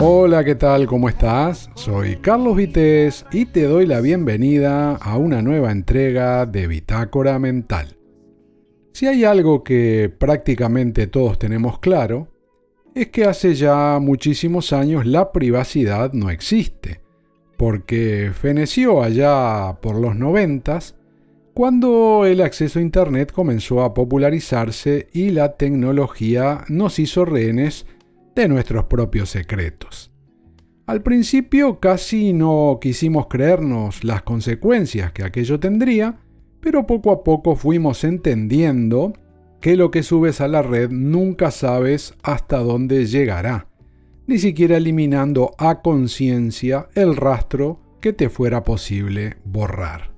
Hola, ¿qué tal? ¿Cómo estás? Soy Carlos Vitéz y te doy la bienvenida a una nueva entrega de Bitácora Mental. Si hay algo que prácticamente todos tenemos claro, es que hace ya muchísimos años la privacidad no existe, porque feneció allá por los 90s, cuando el acceso a Internet comenzó a popularizarse y la tecnología nos hizo rehenes de nuestros propios secretos. Al principio casi no quisimos creernos las consecuencias que aquello tendría, pero poco a poco fuimos entendiendo que lo que subes a la red nunca sabes hasta dónde llegará, ni siquiera eliminando a conciencia el rastro que te fuera posible borrar.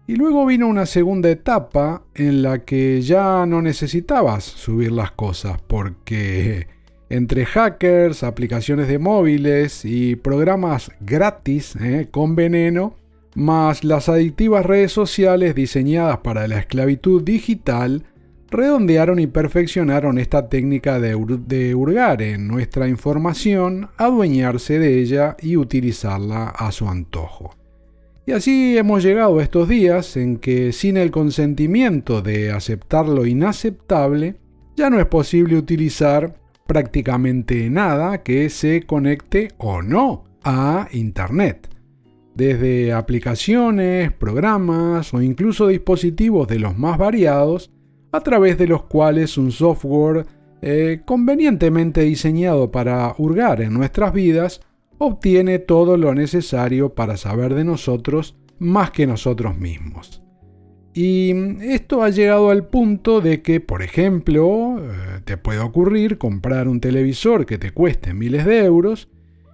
Y luego vino una segunda etapa en la que ya no necesitabas subir las cosas porque entre hackers, aplicaciones de móviles y programas gratis con veneno, más las adictivas redes sociales diseñadas para la esclavitud digital, redondearon y perfeccionaron esta técnica de hurgar en nuestra información, adueñarse de ella y utilizarla a su antojo. Y así hemos llegado a estos días en que sin el consentimiento de aceptar lo inaceptable, ya no es posible utilizar prácticamente nada que se conecte o no a Internet. Desde aplicaciones, programas o incluso dispositivos de los más variados, a través de los cuales un software convenientemente diseñado para hurgar en nuestras vidas obtiene todo lo necesario para saber de nosotros más que nosotros mismos. Y esto ha llegado al punto de que, por ejemplo, te puede ocurrir comprar un televisor que te cueste miles de euros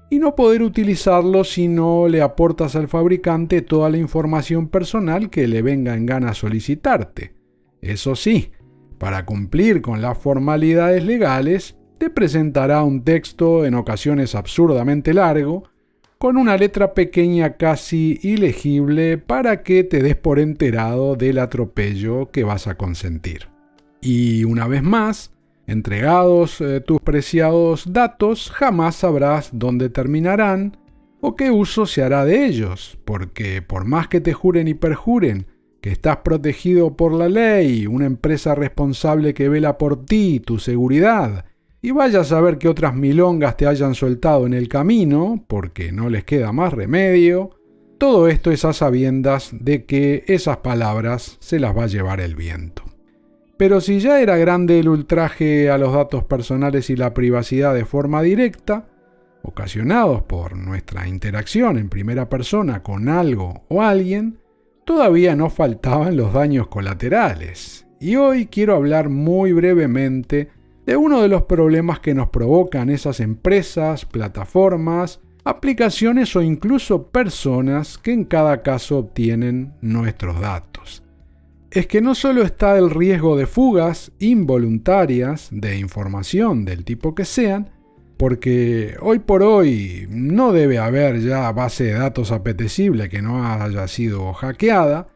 y no poder utilizarlo si no le aportas al fabricante toda la información personal que le venga en gana solicitarte. Eso sí, para cumplir con las formalidades legales, te presentará un texto en ocasiones absurdamente largo, con una letra pequeña casi ilegible para que te des por enterado del atropello que vas a consentir. Y una vez más, entregados tus preciados datos, jamás sabrás dónde terminarán o qué uso se hará de ellos, porque por más que te juren y perjuren que estás protegido por la ley, una empresa responsable que vela por ti, tu seguridad, y vaya a saber que otras milongas te hayan soltado en el camino, porque no les queda más remedio, todo esto es a sabiendas de que esas palabras se las va a llevar el viento. Pero si ya era grande el ultraje a los datos personales y la privacidad de forma directa, ocasionados por nuestra interacción en primera persona con algo o alguien, todavía no faltaban los daños colaterales. Y hoy quiero hablar muy brevemente de uno de los problemas que nos provocan esas empresas, plataformas, aplicaciones o incluso personas que en cada caso obtienen nuestros datos. Es que no solo está el riesgo de fugas involuntarias de información del tipo que sean, porque hoy por hoy no debe haber ya base de datos apetecible que no haya sido hackeada.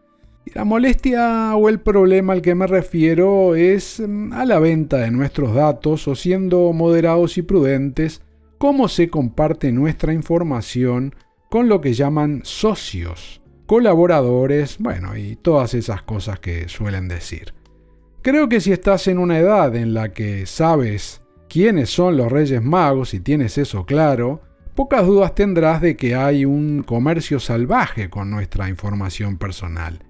Y la molestia o el problema al que me refiero es a la venta de nuestros datos o siendo moderados y prudentes cómo se comparte nuestra información con lo que llaman socios, colaboradores, y todas esas cosas que suelen decir. Creo que si estás en una edad en la que sabes quiénes son los Reyes Magos y tienes eso claro, pocas dudas tendrás de que hay un comercio salvaje con nuestra información personal.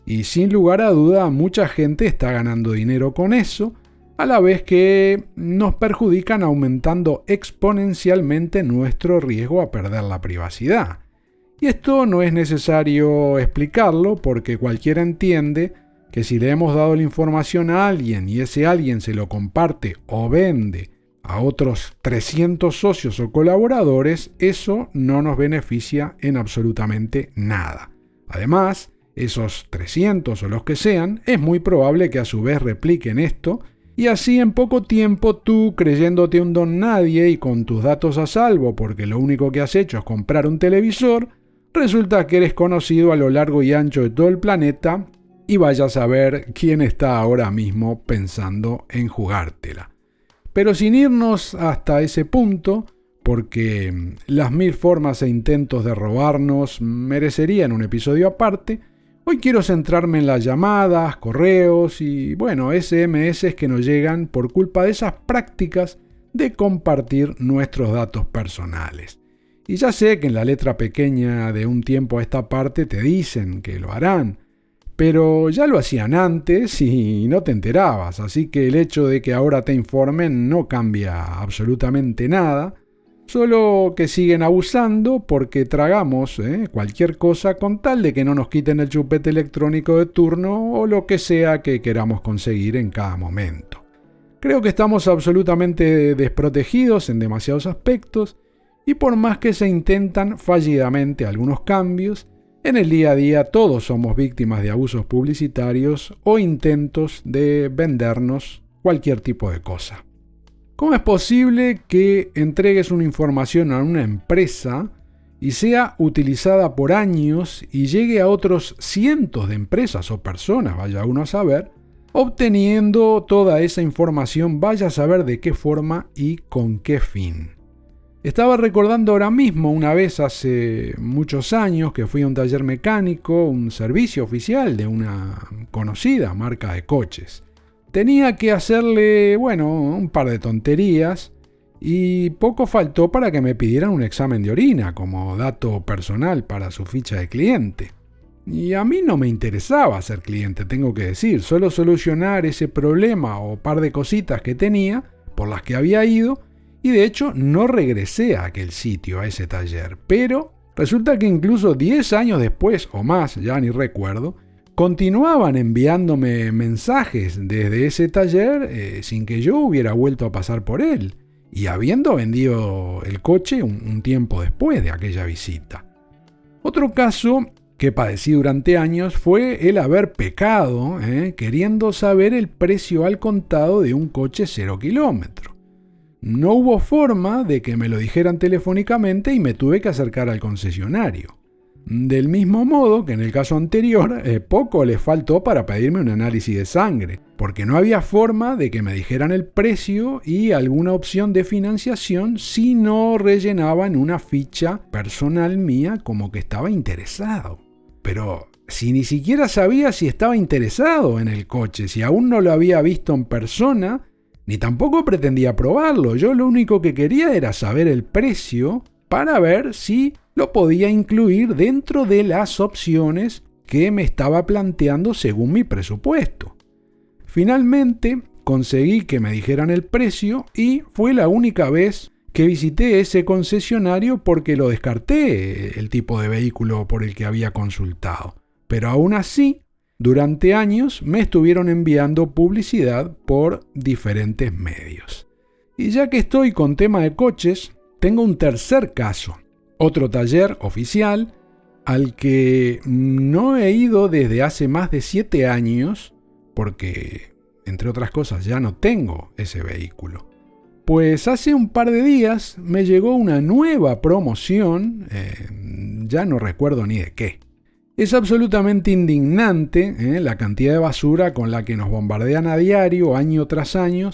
Y sin lugar a duda, mucha gente está ganando dinero con eso, a la vez que nos perjudican aumentando exponencialmente nuestro riesgo a perder la privacidad. Y esto no es necesario explicarlo porque cualquiera entiende que si le hemos dado la información a alguien y ese alguien se lo comparte o vende a otros 300 socios o colaboradores, eso no nos beneficia en absolutamente nada. Además, esos 300 o los que sean, es muy probable que a su vez repliquen esto y así en poco tiempo tú, creyéndote un don nadie y con tus datos a salvo porque lo único que has hecho es comprar un televisor, resulta que eres conocido a lo largo y ancho de todo el planeta y vaya a saber quién está ahora mismo pensando en jugártela. Pero sin irnos hasta ese punto, porque las 1000 formas e intentos de robarnos merecerían un episodio aparte. Hoy quiero centrarme en las llamadas, correos y, SMS que nos llegan por culpa de esas prácticas de compartir nuestros datos personales. Y ya sé que en la letra pequeña de un tiempo a esta parte te dicen que lo harán, pero ya lo hacían antes y no te enterabas, así que el hecho de que ahora te informen no cambia absolutamente nada, solo que siguen abusando porque tragamos cualquier cosa con tal de que no nos quiten el chupete electrónico de turno o lo que sea que queramos conseguir en cada momento. Creo que estamos absolutamente desprotegidos en demasiados aspectos y por más que se intentan fallidamente algunos cambios, en el día a día todos somos víctimas de abusos publicitarios o intentos de vendernos cualquier tipo de cosa. ¿Cómo es posible que entregues una información a una empresa y sea utilizada por años y llegue a otros cientos de empresas o personas, vaya uno a saber, obteniendo toda esa información, vaya a saber de qué forma y con qué fin? Estaba recordando ahora mismo una vez hace muchos años que fui a un taller mecánico, un servicio oficial de una conocida marca de coches. Tenía que hacerle, un par de tonterías y poco faltó para que me pidieran un examen de orina como dato personal para su ficha de cliente. Y a mí no me interesaba ser cliente, tengo que decir, solo solucionar ese problema o par de cositas que tenía por las que había ido. Y de hecho no regresé a aquel sitio, a ese taller, pero resulta que incluso 10 años después o más, ya ni recuerdo, continuaban enviándome mensajes desde ese taller sin que yo hubiera vuelto a pasar por él y habiendo vendido el coche un tiempo después de aquella visita. Otro caso que padecí durante años fue el haber pecado queriendo saber el precio al contado de un coche 0 kilómetros. No hubo forma de que me lo dijeran telefónicamente y me tuve que acercar al concesionario. Del mismo modo que en el caso anterior, poco les faltó para pedirme un análisis de sangre, porque no había forma de que me dijeran el precio y alguna opción de financiación si no rellenaban una ficha personal mía como que estaba interesado. Pero si ni siquiera sabía si estaba interesado en el coche, si aún no lo había visto en persona, ni tampoco pretendía probarlo. Yo lo único que quería era saber el precio para ver si lo podía incluir dentro de las opciones que me estaba planteando según mi presupuesto. Finalmente conseguí que me dijeran el precio y fue la única vez que visité ese concesionario porque lo descarté el tipo de vehículo por el que había consultado. Pero aún así, durante años me estuvieron enviando publicidad por diferentes medios. Y ya que estoy con tema de coches, tengo un tercer caso. Otro taller oficial al que no he ido desde hace más de 7 años porque, entre otras cosas, ya no tengo ese vehículo. Pues hace un par de días me llegó una nueva promoción, ya no recuerdo ni de qué. Es absolutamente indignante la cantidad de basura con la que nos bombardean a diario, año tras año,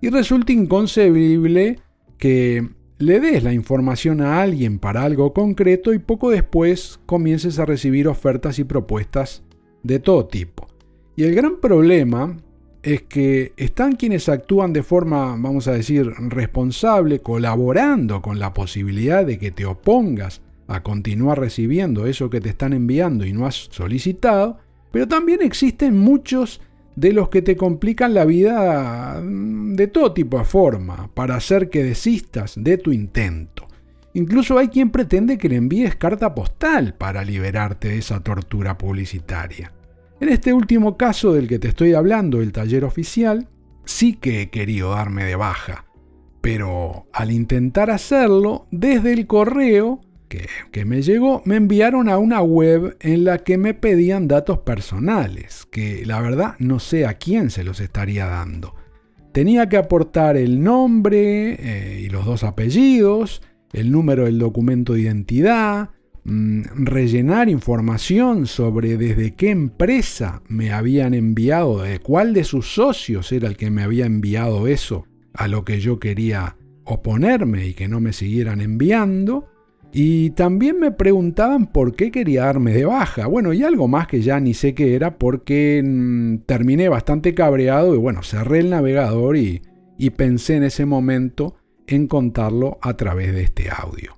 y resulta inconcebible que le des la información a alguien para algo concreto y poco después comiences a recibir ofertas y propuestas de todo tipo. Y el gran problema es que están quienes actúan de forma, vamos a decir, responsable, colaborando con la posibilidad de que te opongas a continuar recibiendo eso que te están enviando y no has solicitado, pero también existen muchos de los que te complican la vida de todo tipo de forma para hacer que desistas de tu intento. Incluso hay quien pretende que le envíes carta postal para liberarte de esa tortura publicitaria. En este último caso del que te estoy hablando, el taller oficial, sí que he querido darme de baja, pero al intentar hacerlo desde el correo que me llegó, me enviaron a una web en la que me pedían datos personales, que la verdad no sé a quién se los estaría dando. Tenía que aportar el nombre y los 2 apellidos, el número del documento de identidad, rellenar información sobre desde qué empresa me habían enviado, de cuál de sus socios era el que me había enviado eso, a lo que yo quería oponerme y que no me siguieran enviando. Y también me preguntaban por qué quería darme de baja. Bueno, y algo más que ya ni sé qué era porque terminé bastante cabreado y bueno, cerré el navegador y pensé en ese momento en contarlo a través de este audio.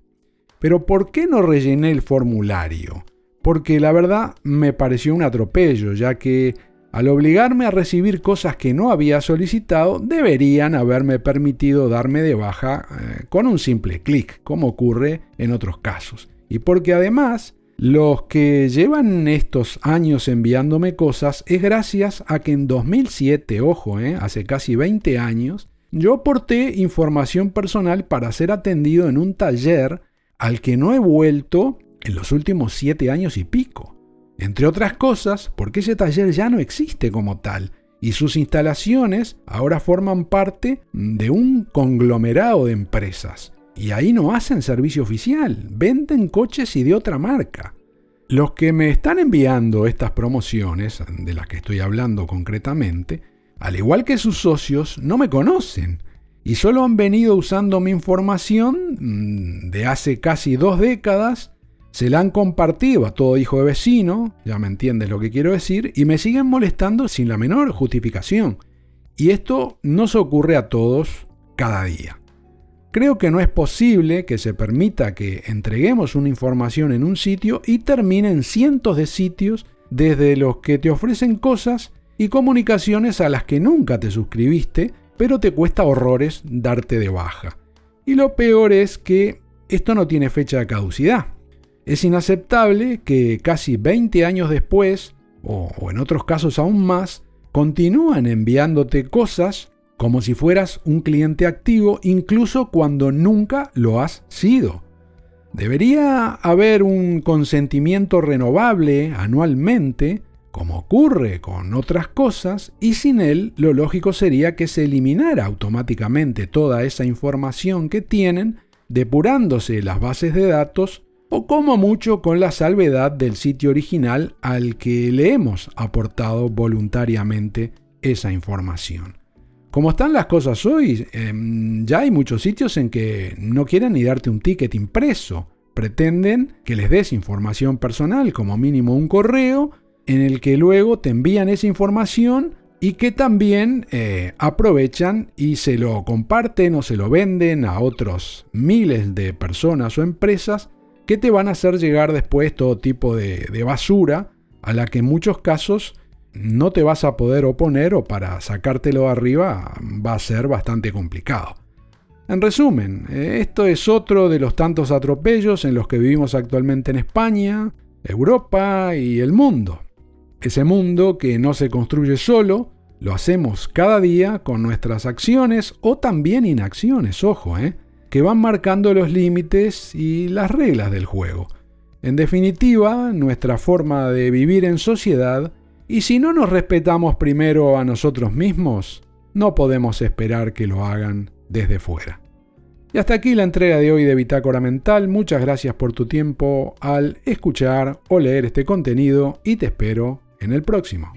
Pero ¿por qué no rellené el formulario? Porque la verdad me pareció un atropello, ya que al obligarme a recibir cosas que no había solicitado, deberían haberme permitido darme de baja con un simple clic, como ocurre en otros casos. Y porque además, los que llevan estos años enviándome cosas es gracias a que en 2007, ojo, hace casi 20 años, yo aporté información personal para ser atendido en un taller al que no he vuelto en los últimos 7 años y pico. Entre otras cosas, porque ese taller ya no existe como tal y sus instalaciones ahora forman parte de un conglomerado de empresas. Y ahí no hacen servicio oficial, venden coches y de otra marca. Los que me están enviando estas promociones, de las que estoy hablando concretamente, al igual que sus socios, no me conocen y solo han venido usando mi información de hace casi 2 décadas. Se la han compartido a todo hijo de vecino, ya me entiendes lo que quiero decir, y me siguen molestando sin la menor justificación. Y esto no se ocurre a todos cada día. Creo que no es posible que se permita que entreguemos una información en un sitio y termine en cientos de sitios desde los que te ofrecen cosas y comunicaciones a las que nunca te suscribiste, pero te cuesta horrores darte de baja. Y lo peor es que esto no tiene fecha de caducidad. Es inaceptable que casi 20 años después, o en otros casos aún más, continúan enviándote cosas como si fueras un cliente activo, incluso cuando nunca lo has sido. Debería haber un consentimiento renovable anualmente, como ocurre con otras cosas, y sin él lo lógico sería que se eliminara automáticamente toda esa información que tienen, depurándose las bases de datos o como mucho con la salvedad del sitio original al que le hemos aportado voluntariamente esa información. Como están las cosas hoy, ya hay muchos sitios en que no quieren ni darte un ticket impreso. Pretenden que les des información personal, como mínimo un correo, en el que luego te envían esa información y que también aprovechan y se lo comparten o se lo venden a otros miles de personas o empresas que te van a hacer llegar después todo tipo de basura a la que en muchos casos no te vas a poder oponer o para sacártelo de arriba va a ser bastante complicado. En resumen, esto es otro de los tantos atropellos en los que vivimos actualmente en España, Europa y el mundo. Ese mundo que no se construye solo, lo hacemos cada día con nuestras acciones o también inacciones, ojo, que van marcando los límites y las reglas del juego. En definitiva, nuestra forma de vivir en sociedad, y si no nos respetamos primero a nosotros mismos, no podemos esperar que lo hagan desde fuera. Y hasta aquí la entrega de hoy de Bitácora Mental. Muchas gracias por tu tiempo al escuchar o leer este contenido y te espero en el próximo.